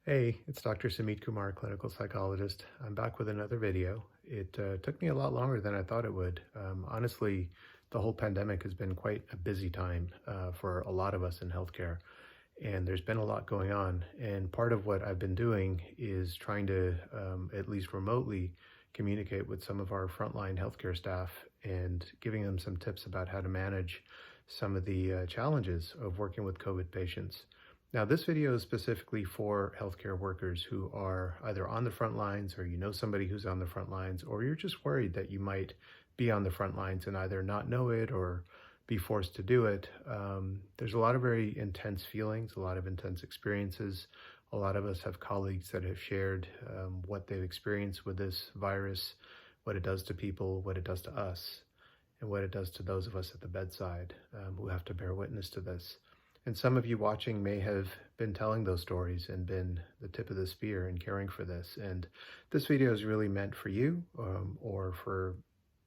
Hey, it's Dr. Samit Kumar, clinical psychologist. I'm back with another video. It took me a lot longer than I thought it would. Honestly, the whole pandemic has been quite a busy time for a lot of us in healthcare, and there's been a lot going on. And part of what I've been doing is trying to, at least remotely, communicate with some of our frontline healthcare staff and giving them some tips about how to manage some of the challenges of working with COVID patients. Now, this video is specifically for healthcare workers who are either on the front lines, or you know somebody who's on the front lines, or you're just worried that you might be on the front lines and either not know it or be forced to do it. There's a lot of very intense feelings, a lot of intense experiences. A lot of us have colleagues that have shared what they've experienced with this virus, what it does to people, what it does to us, and what it does to those of us at the bedside who have to bear witness to this. And some of you watching may have been telling those stories and been the tip of the spear in caring for this. And this video is really meant for you or for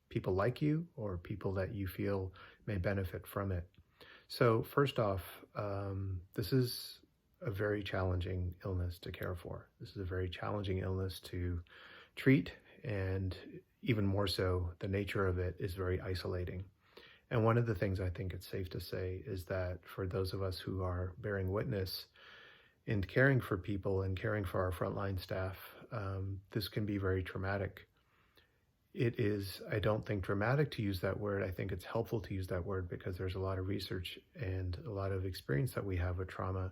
people like you or people that you feel may benefit from it. So first off, this is a very challenging illness to care for. This is a very challenging illness to treat, and even more so, the nature of it is very isolating. And one of the things I think it's safe to say is that for those of us who are bearing witness in caring for people and caring for our frontline staff, this can be very traumatic. It is, I don't think, dramatic to use that word. I think it's helpful to use that word because there's a lot of research and a lot of experience that we have with trauma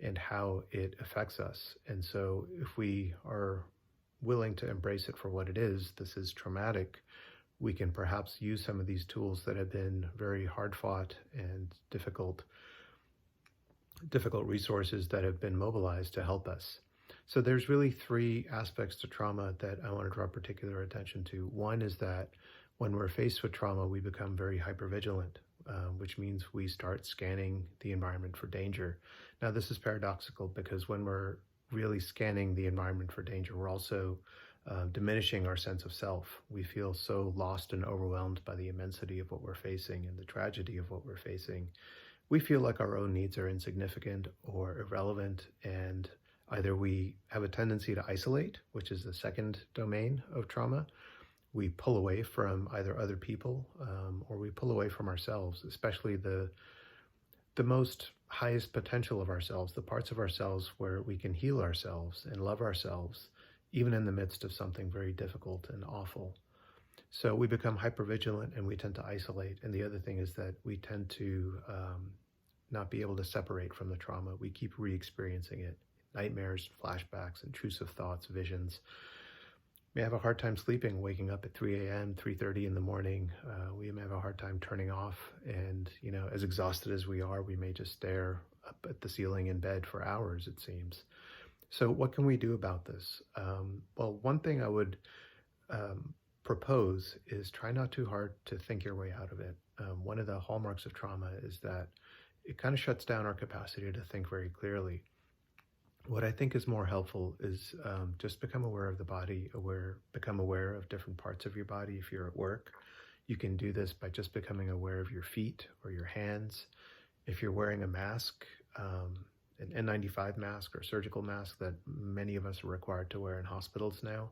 and how it affects us. And so if we are willing to embrace it for what it is, this is traumatic, we can perhaps use some of these tools that have been very hard fought and difficult resources that have been mobilized to help us. So there's really three aspects to trauma that I want to draw particular attention to. One is that when we're faced with trauma, we become very hypervigilant, which means we start scanning the environment for danger. Now, this is paradoxical because when we're really scanning the environment for danger, we're also diminishing our sense of self. We feel so lost and overwhelmed by the immensity of what we're facing and the tragedy of what we're facing. We feel like our own needs are insignificant or irrelevant, and either we have a tendency to isolate, which is the second domain of trauma. We pull away from either other people or we pull away from ourselves, especially the most highest potential of ourselves, the parts of ourselves where we can heal ourselves and love ourselves, even in the midst of something very difficult and awful. So we become hypervigilant and we tend to isolate. And the other thing is that we tend to not be able to separate from the trauma. We keep re-experiencing it. Nightmares, flashbacks, intrusive thoughts, visions. We have a hard time sleeping, waking up at 3 a.m., 3:30 in the morning. We may have a hard time turning off. And, as exhausted as we are, we may just stare up at the ceiling in bed for hours, it seems. So what can we do about this? Well, one thing I would propose is try not too hard to think your way out of it. One of the hallmarks of trauma is that it kind of shuts down our capacity to think very clearly. What I think is more helpful is just become aware of the body, become aware of different parts of your body. If you're at work, you can do this by just becoming aware of your feet or your hands. If you're wearing a mask, an N95 mask or surgical mask that many of us are required to wear in hospitals now,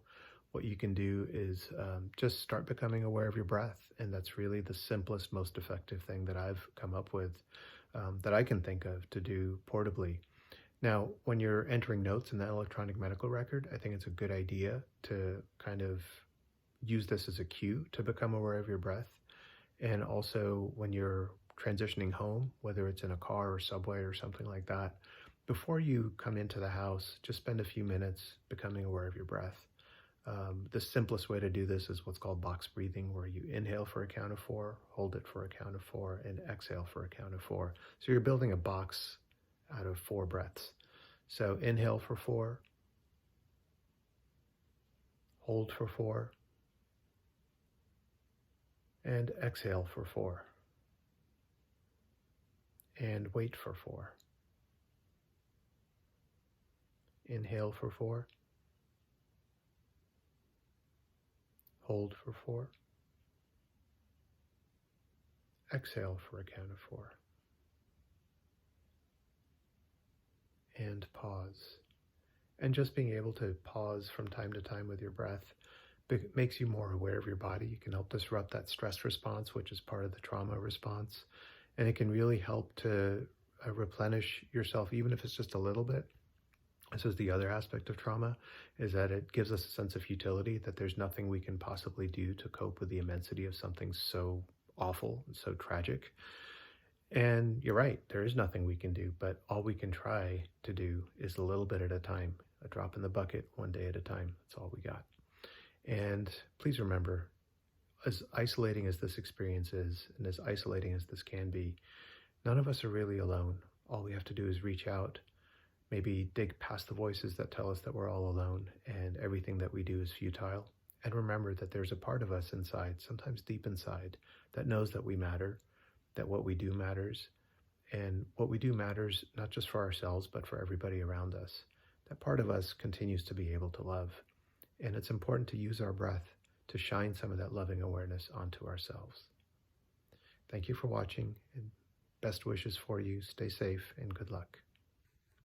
what you can do is just start becoming aware of your breath. And that's really the simplest, most effective thing that I've come up with that I can think of to do portably. Now, when you're entering notes in the electronic medical record, I think it's a good idea to kind of use this as a cue to become aware of your breath. And also when you're transitioning home, whether it's in a car or subway or something like that, before you come into the house, just spend a few minutes becoming aware of your breath. The simplest way to do this is what's called box breathing, where you inhale for a count of 4, hold it for a count of 4, and exhale for a count of 4. So you're building a box out of 4 breaths. So inhale for 4, hold for 4, and exhale for 4. And wait for 4. Inhale for 4, hold for 4, exhale for a count of 4. And pause And just being able to pause from time to time with your breath makes you more aware of your body. You can help disrupt that stress response, which is part of the trauma response. And it can really help to replenish yourself, even if it's just a little bit. This is the other aspect of trauma, is that it gives us a sense of futility, that there's nothing we can possibly do to cope with the immensity of something so awful and so tragic. And you're right, there is nothing we can do, but all we can try to do is a little bit at a time, a drop in the bucket, one day at a time. That's all we got. And please remember, as isolating as this experience is, and as isolating as this can be, none of us are really alone. All we have to do is reach out, maybe dig past the voices that tell us that we're all alone and everything that we do is futile. And remember that there's a part of us inside, sometimes deep inside, that knows that we matter, that what we do matters, and what we do matters not just for ourselves, but for everybody around us. That part of us continues to be able to love. And it's important to use our breath to shine some of that loving awareness onto ourselves. Thank you for watching, and best wishes for you. Stay safe and good luck.